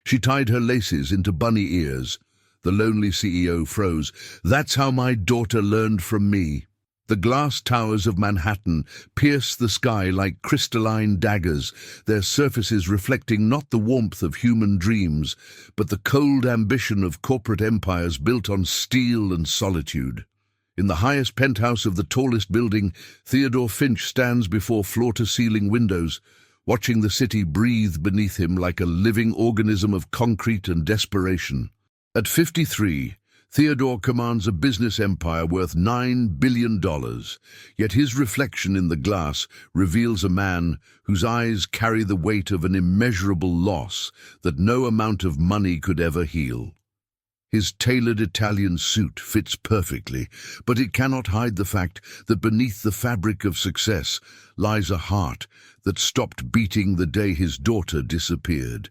She tied her laces into bunny ears. The lonely CEO froze. "That's how my daughter learned from me." The glass towers of Manhattan pierce the sky like crystalline daggers, their surfaces reflecting not the warmth of human dreams, but the cold ambition of corporate empires built on steel and solitude. In the highest penthouse of the tallest building, Theodore Finch stands before floor-to-ceiling windows, watching the city breathe beneath him like a living organism of concrete and desperation. At 53, Theodore commands a business empire worth $9 billion, yet his reflection in the glass reveals a man whose eyes carry the weight of an immeasurable loss that no amount of money could ever heal. His tailored Italian suit fits perfectly, but it cannot hide the fact that beneath the fabric of success lies a heart that stopped beating the day his daughter disappeared.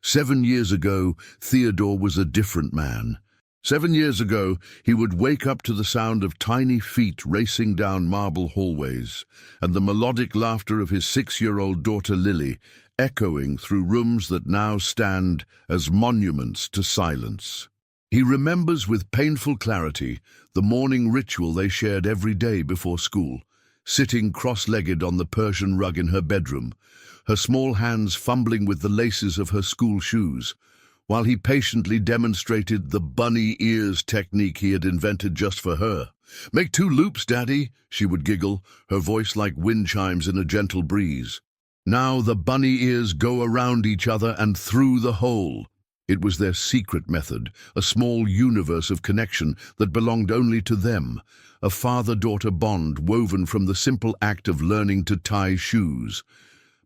7 years ago, Theodore was a different man. 7 years ago, he would wake up to the sound of tiny feet racing down marble hallways, and the melodic laughter of his 6-year-old daughter Lily echoing through rooms that now stand as monuments to silence. He remembers with painful clarity the morning ritual they shared every day before school, sitting cross-legged on the Persian rug in her bedroom, her small hands fumbling with the laces of her school shoes, while he patiently demonstrated the bunny ears technique he had invented just for her. "Make 2 loops, Daddy," she would giggle, her voice like wind chimes in a gentle breeze. Now the bunny ears go around each other and through the hole. It was their secret method, a small universe of connection that belonged only to them, a father-daughter bond woven from the simple act of learning to tie shoes.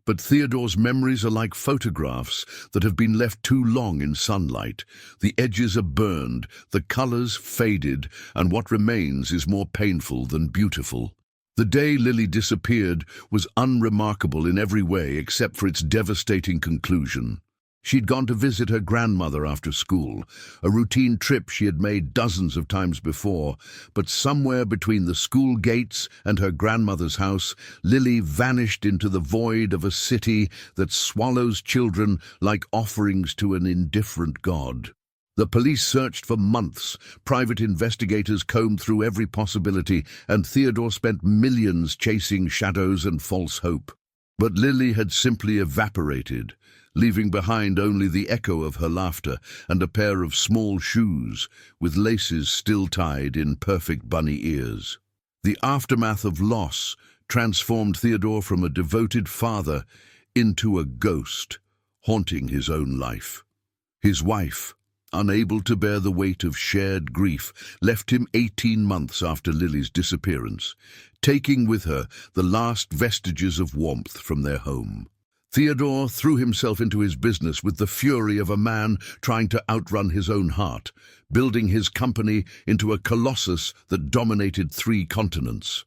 But Theodore's memories are like photographs that have been left too long in sunlight. The edges are burned, the colors faded, and what remains is more painful than beautiful. The day Lily disappeared was unremarkable in every way except for its devastating conclusion. She'd gone to visit her grandmother after school, a routine trip she had made dozens of times before, but somewhere between the school gates and her grandmother's house, Lily vanished into the void of a city that swallows children like offerings to an indifferent god. The police searched for months, private investigators combed through every possibility, and Theodore spent millions chasing shadows and false hope. But Lily had simply evaporated, leaving behind only the echo of her laughter and a pair of small shoes with laces still tied in perfect bunny ears. The aftermath of loss transformed Theodore from a devoted father into a ghost, haunting his own life. His wife, unable to bear the weight of shared grief, left him 18 months after Lily's disappearance, taking with her the last vestiges of warmth from their home. Theodore threw himself into his business with the fury of a man trying to outrun his own heart, building his company into a colossus that dominated 3 continents.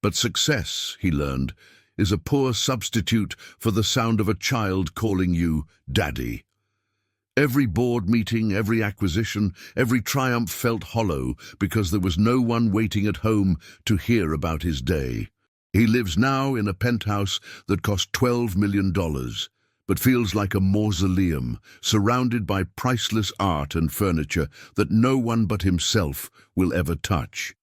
But success, he learned, is a poor substitute for the sound of a child calling you Daddy. Every board meeting, every acquisition, every triumph felt hollow because there was no one waiting at home to hear about his day. He lives now in a penthouse that cost $12 million, but feels like a mausoleum, surrounded by priceless art and furniture that no one but himself will ever touch.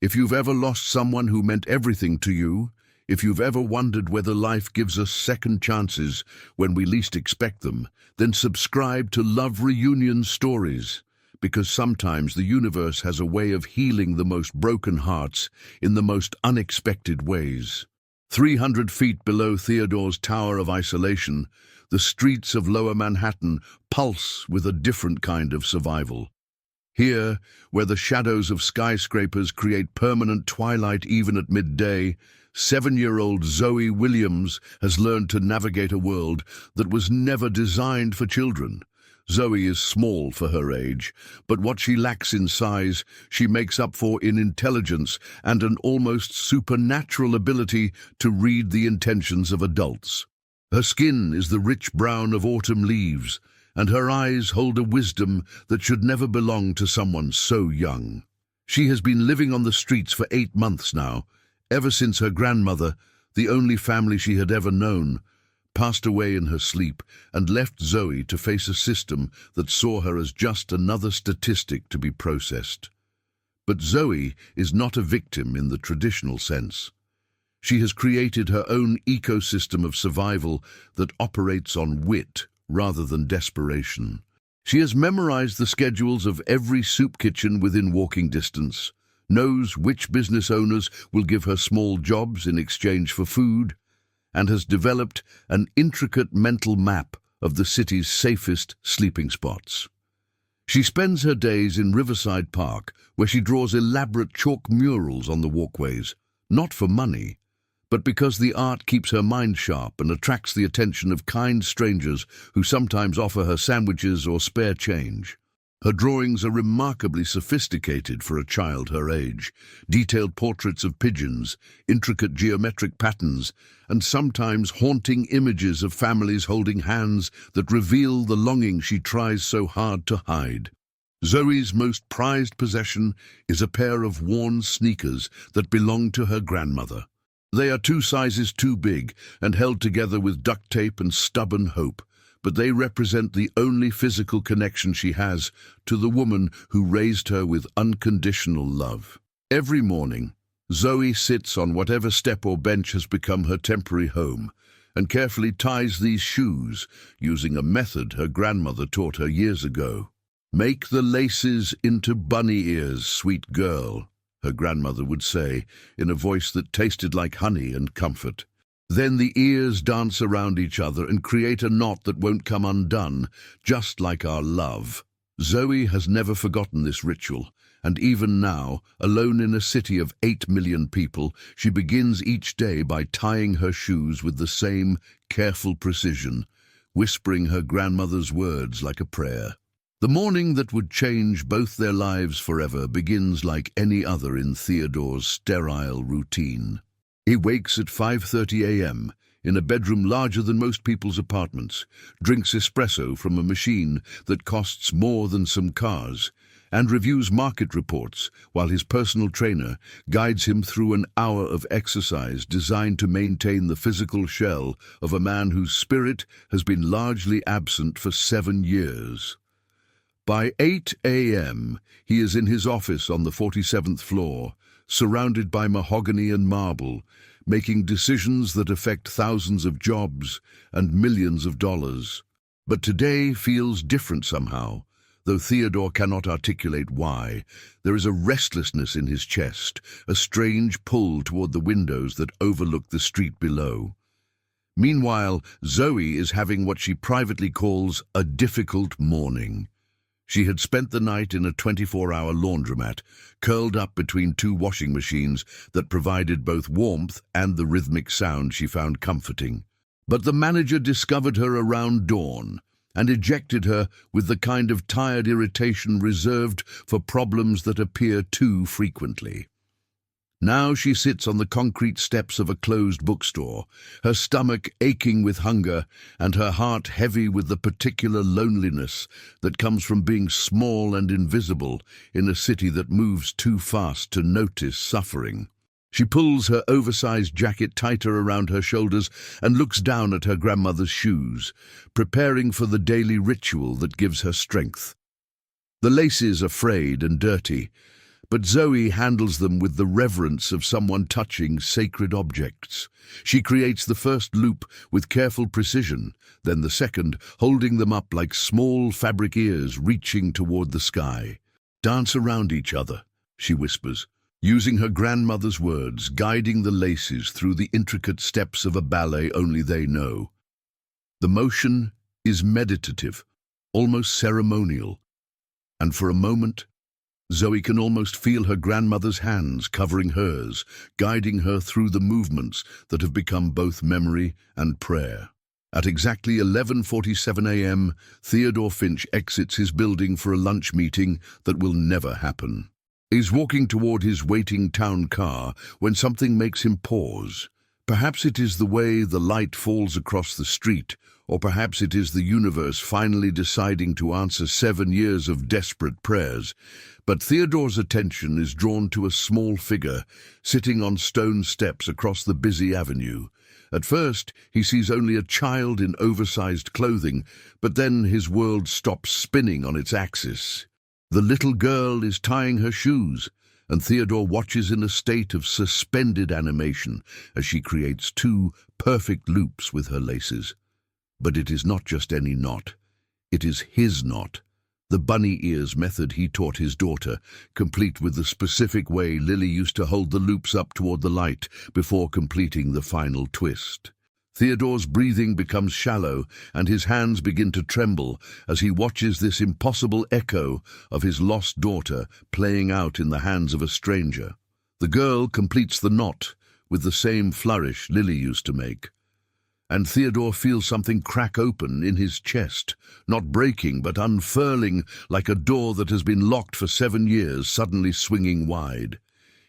If you've ever lost someone who meant everything to you, if you've ever wondered whether life gives us second chances when we least expect them, then subscribe to Love Reunion Stories, because sometimes the universe has a way of healing the most broken hearts in the most unexpected ways. 300 feet below Theodore's tower of isolation, the streets of Lower Manhattan pulse with a different kind of survival. Here, where the shadows of skyscrapers create permanent twilight even at midday, 7-year-old Zoe Williams has learned to navigate a world that was never designed for children. Zoe is small for her age, but what she lacks in size, she makes up for in intelligence and an almost supernatural ability to read the intentions of adults. Her skin is the rich brown of autumn leaves, and her eyes hold a wisdom that should never belong to someone so young. She has been living on the streets for 8 months now, ever since her grandmother, the only family she had ever known, passed away in her sleep and left Zoe to face a system that saw her as just another statistic to be processed. But Zoe is not a victim in the traditional sense. She has created her own ecosystem of survival that operates on wit rather than desperation. She has memorized the schedules of every soup kitchen within walking distance, knows which business owners will give her small jobs in exchange for food, and has developed an intricate mental map of the city's safest sleeping spots. She spends her days in Riverside Park, where she draws elaborate chalk murals on the walkways, not for money, but because the art keeps her mind sharp and attracts the attention of kind strangers who sometimes offer her sandwiches or spare change. Her drawings are remarkably sophisticated for a child her age, detailed portraits of pigeons, intricate geometric patterns, and sometimes haunting images of families holding hands that reveal the longing she tries so hard to hide. Zoe's most prized possession is a pair of worn sneakers that belonged to her grandmother. They are 2 sizes too big and held together with duct tape and stubborn hope, but they represent the only physical connection she has to the woman who raised her with unconditional love. Every morning, Zoe sits on whatever step or bench has become her temporary home and carefully ties these shoes using a method her grandmother taught her years ago. "Make the laces into bunny ears, sweet girl," her grandmother would say in a voice that tasted like honey and comfort. Then the ears dance around each other and create a knot that won't come undone, just like our love. Zoe has never forgotten this ritual, and even now, alone in a city of 8 million people, she begins each day by tying her shoes with the same careful precision, whispering her grandmother's words like a prayer. The morning that would change both their lives forever begins like any other in Theodore's sterile routine. He wakes at 5:30 a.m. in a bedroom larger than most people's apartments, drinks espresso from a machine that costs more than some cars, and reviews market reports while his personal trainer guides him through an hour of exercise designed to maintain the physical shell of a man whose spirit has been largely absent for 7 years. By 8 a.m., he is in his office on the 47th floor, surrounded by mahogany and marble, making decisions that affect thousands of jobs and millions of dollars. But today feels different somehow, though Theodore cannot articulate why. There is a restlessness in his chest, a strange pull toward the windows that overlook the street below. Meanwhile, Zoe is having what she privately calls a difficult morning. She had spent the night in a 24-hour laundromat, curled up between 2 washing machines that provided both warmth and the rhythmic sound she found comforting. But the manager discovered her around dawn and ejected her with the kind of tired irritation reserved for problems that appear too frequently. Now she sits on the concrete steps of a closed bookstore, her stomach aching with hunger and her heart heavy with the particular loneliness that comes from being small and invisible in a city that moves too fast to notice suffering. She pulls her oversized jacket tighter around her shoulders and looks down at her grandmother's shoes, preparing for the daily ritual that gives her strength. The laces are frayed and dirty, but Zoe handles them with the reverence of someone touching sacred objects. She creates the first loop with careful precision, then the second, holding them up like small fabric ears reaching toward the sky. "Dance around each other," she whispers, using her grandmother's words, guiding the laces through the intricate steps of a ballet only they know. The motion is meditative, almost ceremonial, and for a moment, Zoe can almost feel her grandmother's hands covering hers, guiding her through the movements that have become both memory and prayer. At exactly 11:47 a.m., Theodore Finch exits his building for a lunch meeting that will never happen. He's walking toward his waiting town car when something makes him pause. Perhaps it is the way the light falls across the street, or perhaps it is the universe finally deciding to answer 7 years of desperate prayers. But Theodore's attention is drawn to a small figure sitting on stone steps across the busy avenue, At first, he sees only a child in oversized clothing, but then his world stops spinning on its axis. The little girl is tying her shoes, and Theodore watches in a state of suspended animation as she creates two perfect loops with her laces. But it is not just any knot. It is his knot, the bunny ears method he taught his daughter, complete with the specific way Lily used to hold the loops up toward the light before completing the final twist. Theodore's breathing becomes shallow, and his hands begin to tremble as he watches this impossible echo of his lost daughter playing out in the hands of a stranger. The girl completes the knot with the same flourish Lily used to make. And Theodore feels something crack open in his chest, not breaking but unfurling like a door that has been locked for 7 years, suddenly swinging wide.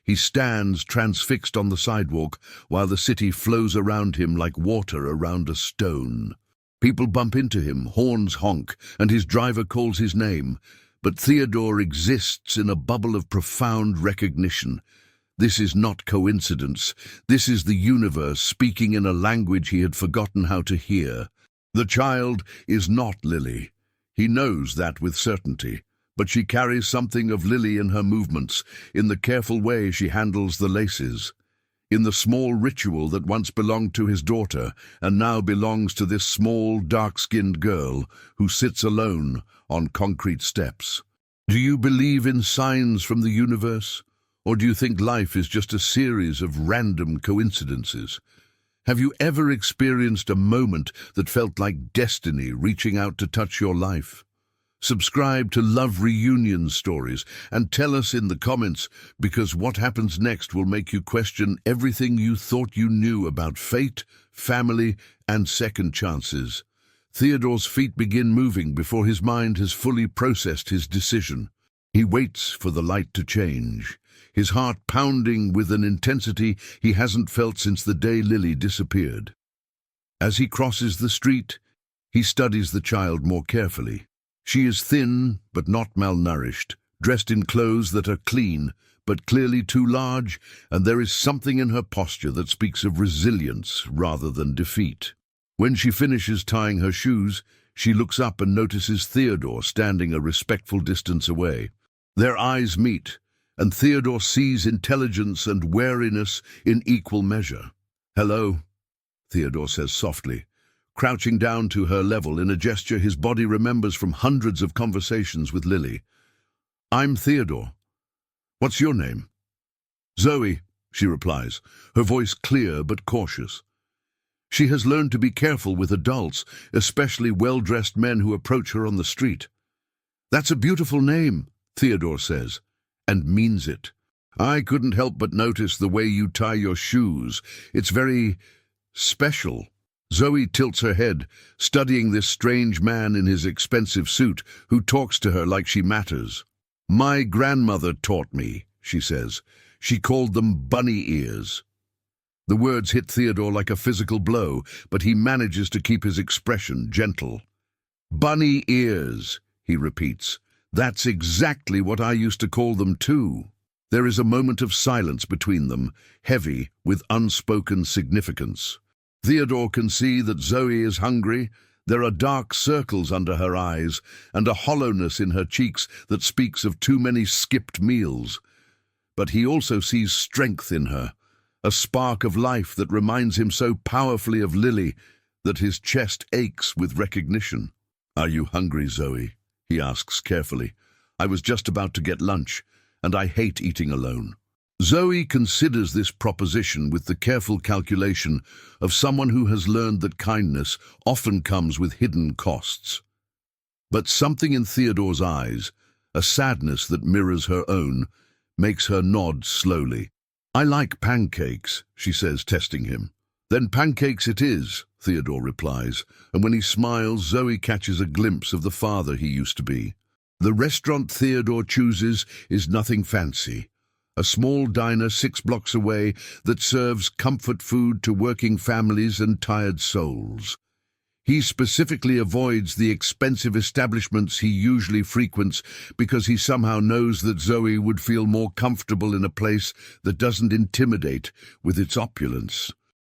He stands transfixed on the sidewalk while the city flows around him like water around a stone. People bump into him, horns honk, and his driver calls his name. But Theodore exists in a bubble of profound recognition. This is not coincidence. This is the universe speaking in a language he had forgotten how to hear. The child is not Lily. He knows that with certainty. But she carries something of Lily in her movements, in the careful way she handles the laces, in the small ritual that once belonged to his daughter and now belongs to this small, dark-skinned girl who sits alone on concrete steps. Do you believe in signs from the universe? Or do you think life is just a series of random coincidences? Have you ever experienced a moment that felt like destiny reaching out to touch your life? Subscribe to Love Reunion Stories and tell us in the comments, because what happens next will make you question everything you thought you knew about fate, family, and second chances. Theodore's feet begin moving before his mind has fully processed his decision. He waits for the light to change, his heart pounding with an intensity he hasn't felt since the day Lily disappeared. As he crosses the street, he studies the child more carefully. She is thin but not malnourished, dressed in clothes that are clean but clearly too large, and there is something in her posture that speaks of resilience rather than defeat. When she finishes tying her shoes, she looks up and notices Theodore standing a respectful distance away. Their eyes meet, and Theodore sees intelligence and wariness in equal measure. "Hello," Theodore says softly, crouching down to her level in a gesture his body remembers from hundreds of conversations with Lily. "I'm Theodore. What's your name?" "Zoe," she replies, her voice clear but cautious. She has learned to be careful with adults, especially well-dressed men who approach her on the street. "That's a beautiful name," Theodore says, and means it. "I couldn't help but notice the way you tie your shoes. It's very special." Zoe tilts her head, studying this strange man in his expensive suit who talks to her like she matters. "My grandmother taught me," she says. "She called them bunny ears." The words hit Theodore like a physical blow, but he manages to keep his expression gentle. "Bunny ears," he repeats. "That's exactly what I used to call them too." There is a moment of silence between them, heavy with unspoken significance. Theodore can see that Zoe is hungry. There are dark circles under her eyes and a hollowness in her cheeks that speaks of too many skipped meals. But he also sees strength in her, a spark of life that reminds him so powerfully of Lily that his chest aches with recognition. "Are you hungry, Zoe?" he asks carefully. "I was just about to get lunch, and I hate eating alone." Zoe considers this proposition with the careful calculation of someone who has learned that kindness often comes with hidden costs. But something in Theodore's eyes, a sadness that mirrors her own, makes her nod slowly. "I like pancakes," she says, testing him. "Then pancakes it is," Theodore replies, and when he smiles, Zoe catches a glimpse of the father he used to be. The restaurant Theodore chooses is nothing fancy. A small diner 6 blocks away that serves comfort food to working families and tired souls. He specifically avoids the expensive establishments he usually frequents because he somehow knows that Zoe would feel more comfortable in a place that doesn't intimidate with its opulence.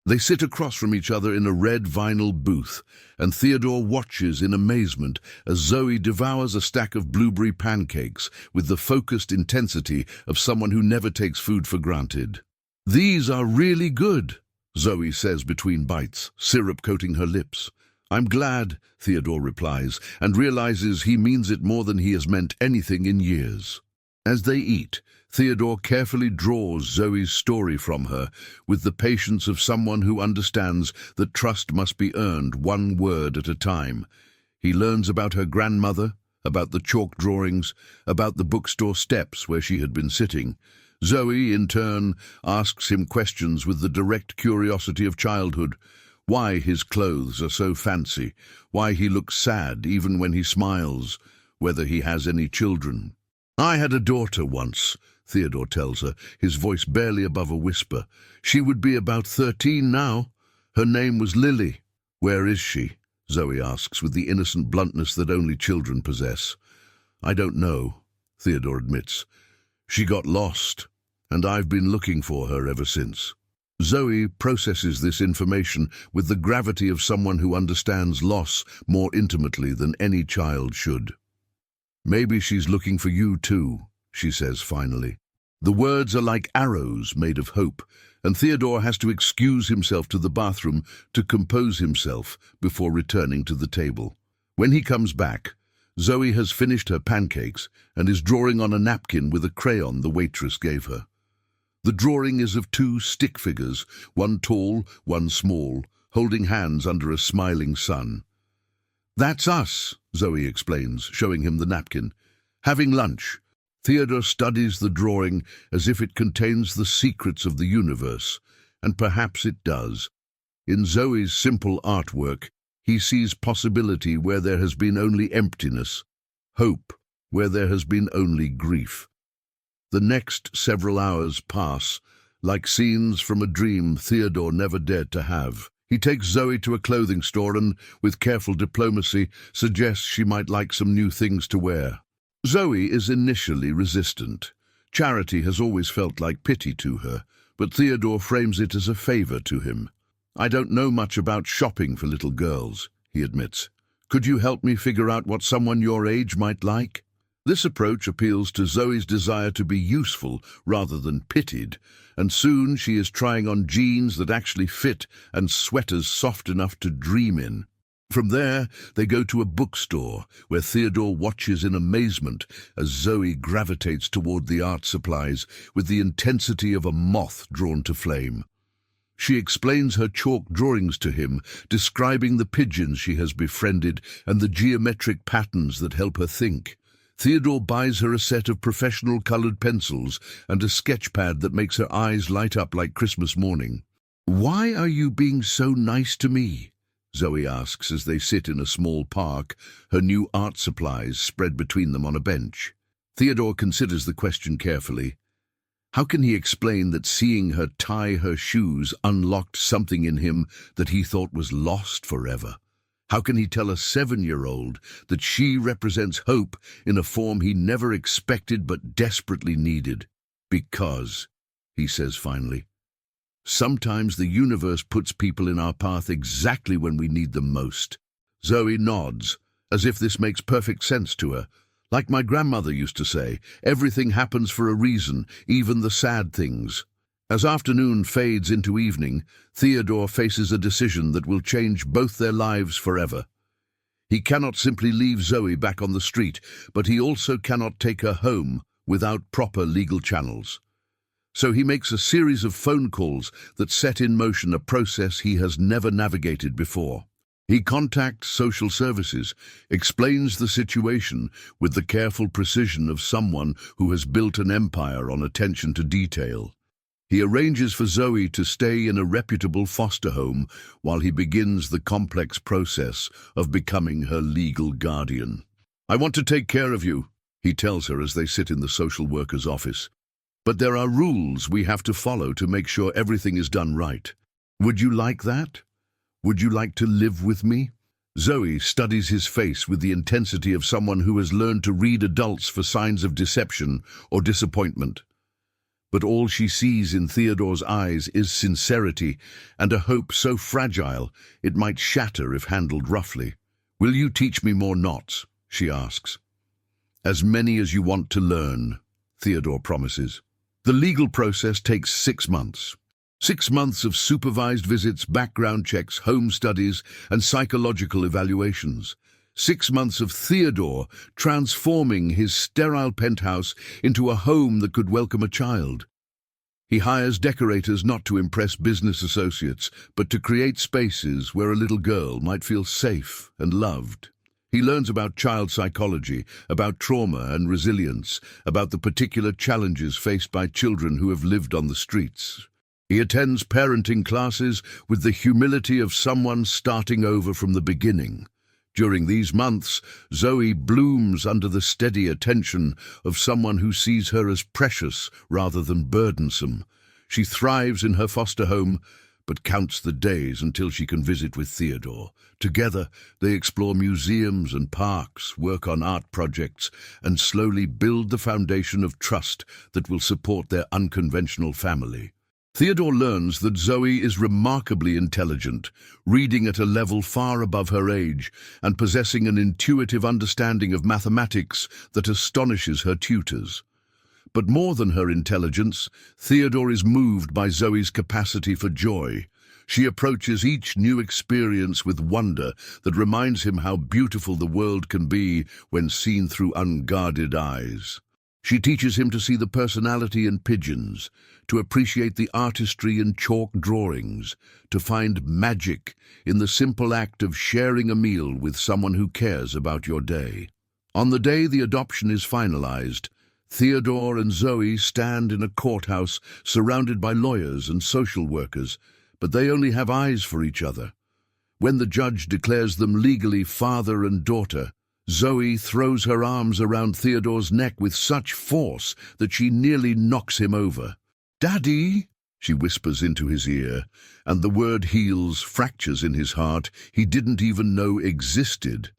They sit across from each other in a red vinyl booth, and Theodore watches in amazement as Zoe devours a stack of blueberry pancakes with the focused intensity of someone who never takes food for granted. "These are really good," Zoe says between bites, syrup coating her lips. "I'm glad," Theodore replies, and realizes he means it more than he has meant anything in years. As they eat, Theodore carefully draws Zoe's story from her with the patience of someone who understands that trust must be earned one word at a time. He learns about her grandmother, about the chalk drawings, about the bookstore steps where she had been sitting. Zoe, in turn, asks him questions with the direct curiosity of childhood. Why his clothes are so fancy, why he looks sad even when he smiles, whether he has any children. "I had a daughter once," Theodore tells her, his voice barely above a whisper. "She would be about 13 now. Her name was Lily." "Where is she?" Zoe asks with the innocent bluntness that only children possess. "I don't know," Theodore admits. "She got lost, and I've been looking for her ever since." Zoe processes this information with the gravity of someone who understands loss more intimately than any child should. "Maybe she's looking for you too," she says finally. The words are like arrows made of hope, and Theodore has to excuse himself to the bathroom to compose himself before returning to the table. When he comes back, Zoe has finished her pancakes and is drawing on a napkin with a crayon the waitress gave her. The drawing is of two stick figures, one tall, one small, holding hands under a smiling sun. "That's us," Zoe explains, showing him the napkin. "Having lunch." Theodore studies the drawing as if it contains the secrets of the universe, and perhaps it does. In Zoe's simple artwork, he sees possibility where there has been only emptiness, hope where there has been only grief. The next several hours pass, like scenes from a dream Theodore never dared to have. He takes Zoe to a clothing store and, with careful diplomacy, suggests she might like some new things to wear. Zoe is initially resistant. Charity has always felt like pity to her, but Theodore frames it as a favor to him. "I don't know much about shopping for little girls," he admits. "Could you help me figure out what someone your age might like?" This approach appeals to Zoe's desire to be useful rather than pitied, and soon she is trying on jeans that actually fit and sweaters soft enough to dream in. From there, they go to a bookstore, where Theodore watches in amazement as Zoe gravitates toward the art supplies with the intensity of a moth drawn to flame. She explains her chalk drawings to him, describing the pigeons she has befriended and the geometric patterns that help her think. Theodore buys her a set of professional colored pencils and a sketch pad that makes her eyes light up like Christmas morning. "Why are you being so nice to me?" Zoe asks as they sit in a small park, her new art supplies spread between them on a bench. Theodore considers the question carefully. How can he explain that seeing her tie her shoes unlocked something in him that he thought was lost forever? How can he tell a 7-year-old that she represents hope in a form he never expected but desperately needed? "Because," he says finally, "sometimes the universe puts people in our path exactly when we need them most." Zoe nods, as if this makes perfect sense to her. "Like my grandmother used to say, everything happens for a reason, even the sad things." As afternoon fades into evening, Theodore faces a decision that will change both their lives forever. He cannot simply leave Zoe back on the street, but he also cannot take her home without proper legal channels. So he makes a series of phone calls that set in motion a process he has never navigated before. He contacts social services, explains the situation with the careful precision of someone who has built an empire on attention to detail. He arranges for Zoe to stay in a reputable foster home while he begins the complex process of becoming her legal guardian. "I want to take care of you," he tells her as they sit in the social worker's office. "But there are rules we have to follow to make sure everything is done right. Would you like that? Would you like to live with me?" Zoe studies his face with the intensity of someone who has learned to read adults for signs of deception or disappointment. But all she sees in Theodore's eyes is sincerity and a hope so fragile it might shatter if handled roughly. "Will you teach me more knots?" she asks. "As many as you want to learn," Theodore promises. The legal process takes 6 months. 6 months of supervised visits, background checks, home studies, and psychological evaluations. 6 months of Theodore transforming his sterile penthouse into a home that could welcome a child. He hires decorators not to impress business associates, but to create spaces where a little girl might feel safe and loved. He learns about child psychology, about trauma and resilience, about the particular challenges faced by children who have lived on the streets. He attends parenting classes with the humility of someone starting over from the beginning. During these months, Zoe blooms under the steady attention of someone who sees her as precious rather than burdensome. She thrives in her foster home, but counts the days until she can visit with Theodore. Together, they explore museums and parks, work on art projects, and slowly build the foundation of trust that will support their unconventional family. Theodore learns that Zoe is remarkably intelligent, reading at a level far above her age, and possessing an intuitive understanding of mathematics that astonishes her tutors. But more than her intelligence, Theodore is moved by Zoe's capacity for joy. She approaches each new experience with wonder that reminds him how beautiful the world can be when seen through unguarded eyes. She teaches him to see the personality in pigeons, to appreciate the artistry in chalk drawings, to find magic in the simple act of sharing a meal with someone who cares about your day. On the day the adoption is finalized, Theodore and Zoe stand in a courthouse surrounded by lawyers and social workers, but they only have eyes for each other. When the judge declares them legally father and daughter, Zoe throws her arms around Theodore's neck with such force that she nearly knocks him over. "Daddy," she whispers into his ear, and the word heals fractures in his heart he didn't even know existed.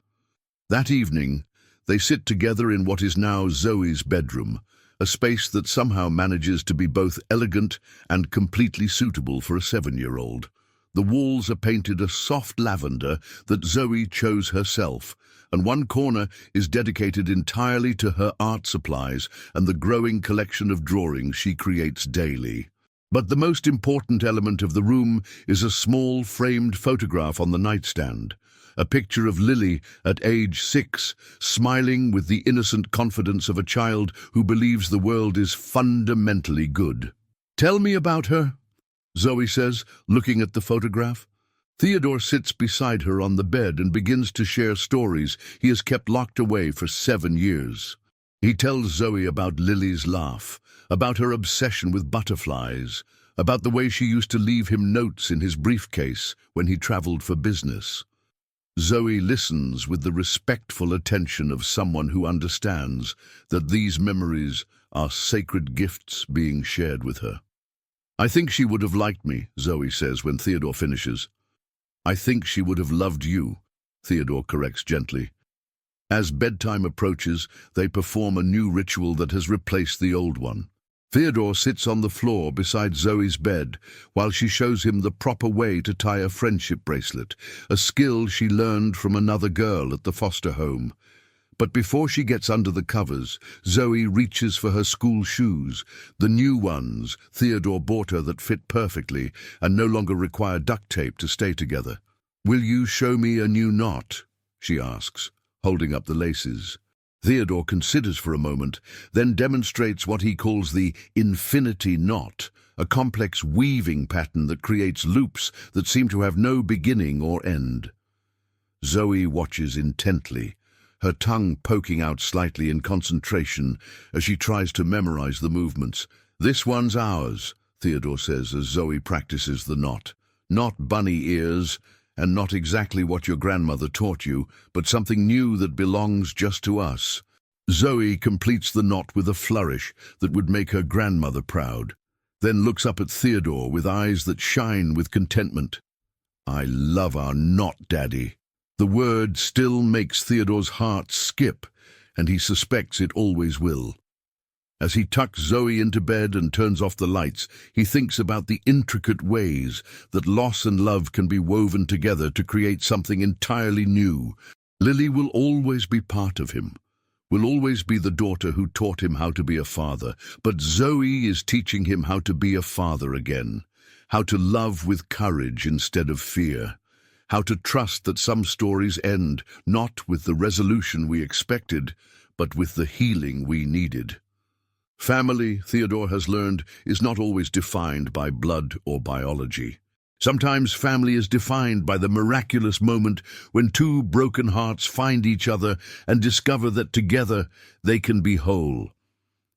That evening, they sit together in what is now Zoe's bedroom, a space that somehow manages to be both elegant and completely suitable for a 7-year-old. The walls are painted a soft lavender that Zoe chose herself, and one corner is dedicated entirely to her art supplies and the growing collection of drawings she creates daily. But the most important element of the room is a small framed photograph on the nightstand, a picture of Lily at age 6, smiling with the innocent confidence of a child who believes the world is fundamentally good. "Tell me about her," Zoe says, looking at the photograph. Theodore sits beside her on the bed and begins to share stories he has kept locked away for 7 years. He tells Zoe about Lily's laugh, about her obsession with butterflies, about the way she used to leave him notes in his briefcase when he traveled for business. Zoe listens with the respectful attention of someone who understands that these memories are sacred gifts being shared with her. "I think she would have liked me," Zoe says when Theodore finishes. "I think she would have loved you," Theodore corrects gently. As bedtime approaches, they perform a new ritual that has replaced the old one. Theodore sits on the floor beside Zoe's bed while she shows him the proper way to tie a friendship bracelet, a skill she learned from another girl at the foster home. But before she gets under the covers, Zoe reaches for her school shoes, the new ones Theodore bought her that fit perfectly and no longer require duct tape to stay together. "Will you show me a new knot?" she asks, holding up the laces. Theodore considers for a moment, then demonstrates what he calls the infinity knot, a complex weaving pattern that creates loops that seem to have no beginning or end. Zoe watches intently, her tongue poking out slightly in concentration as she tries to memorize the movements. "This one's ours," Theodore says as Zoe practices the knot. "Not bunny ears, and not exactly what your grandmother taught you, but something new that belongs just to us." Zoe completes the knot with a flourish that would make her grandmother proud, then looks up at Theodore with eyes that shine with contentment. "I love our knot, Daddy." The word still makes Theodore's heart skip, and he suspects it always will. As he tucks Zoe into bed and turns off the lights, he thinks about the intricate ways that loss and love can be woven together to create something entirely new. Lily will always be part of him, will always be the daughter who taught him how to be a father, but Zoe is teaching him how to be a father again, how to love with courage instead of fear, how to trust that some stories end not with the resolution we expected, but with the healing we needed. Family, Theodore has learned, is not always defined by blood or biology. Sometimes family is defined by the miraculous moment when two broken hearts find each other and discover that together they can be whole.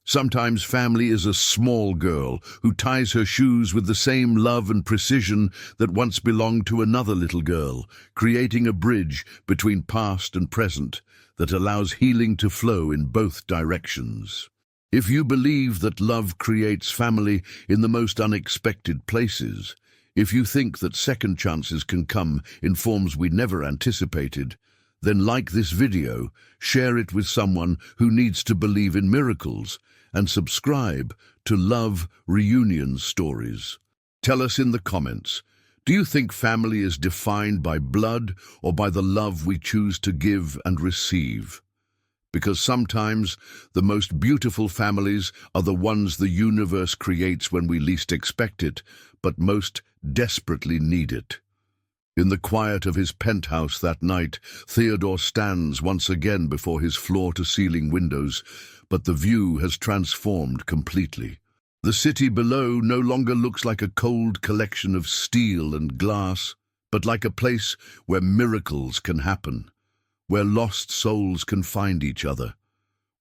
Sometimes family is a small girl who ties her shoes with the same love and precision that once belonged to another little girl, creating a bridge between past and present that allows healing to flow in both directions. If you believe that love creates family in the most unexpected places, if you think that second chances can come in forms we never anticipated, then like this video, share it with someone who needs to believe in miracles, and subscribe to Love Reunion Stories. Tell us in the comments, do you think family is defined by blood or by the love we choose to give and receive? Because sometimes the most beautiful families are the ones the universe creates when we least expect it, but most desperately need it. In the quiet of his penthouse that night, Theodore stands once again before his floor-to-ceiling windows, but the view has transformed completely. The city below no longer looks like a cold collection of steel and glass, but like a place where miracles can happen, where lost souls can find each other,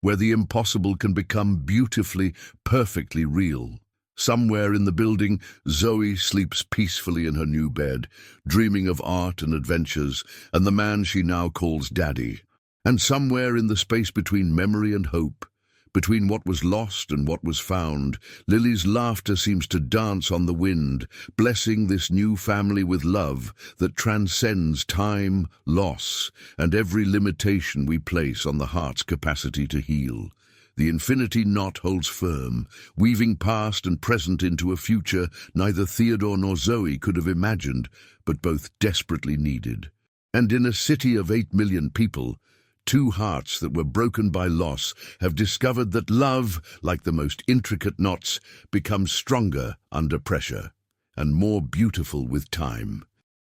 where the impossible can become beautifully, perfectly real. Somewhere in the building, Zoe sleeps peacefully in her new bed, dreaming of art and adventures, and the man she now calls Daddy. And somewhere in the space between memory and hope, between what was lost and what was found, Lily's laughter seems to dance on the wind, blessing this new family with love that transcends time, loss, and every limitation we place on the heart's capacity to heal. The infinity knot holds firm, weaving past and present into a future neither Theodore nor Zoe could have imagined, but both desperately needed. And in a city of 8 million people, two hearts that were broken by loss have discovered that love, like the most intricate knots, becomes stronger under pressure and more beautiful with time.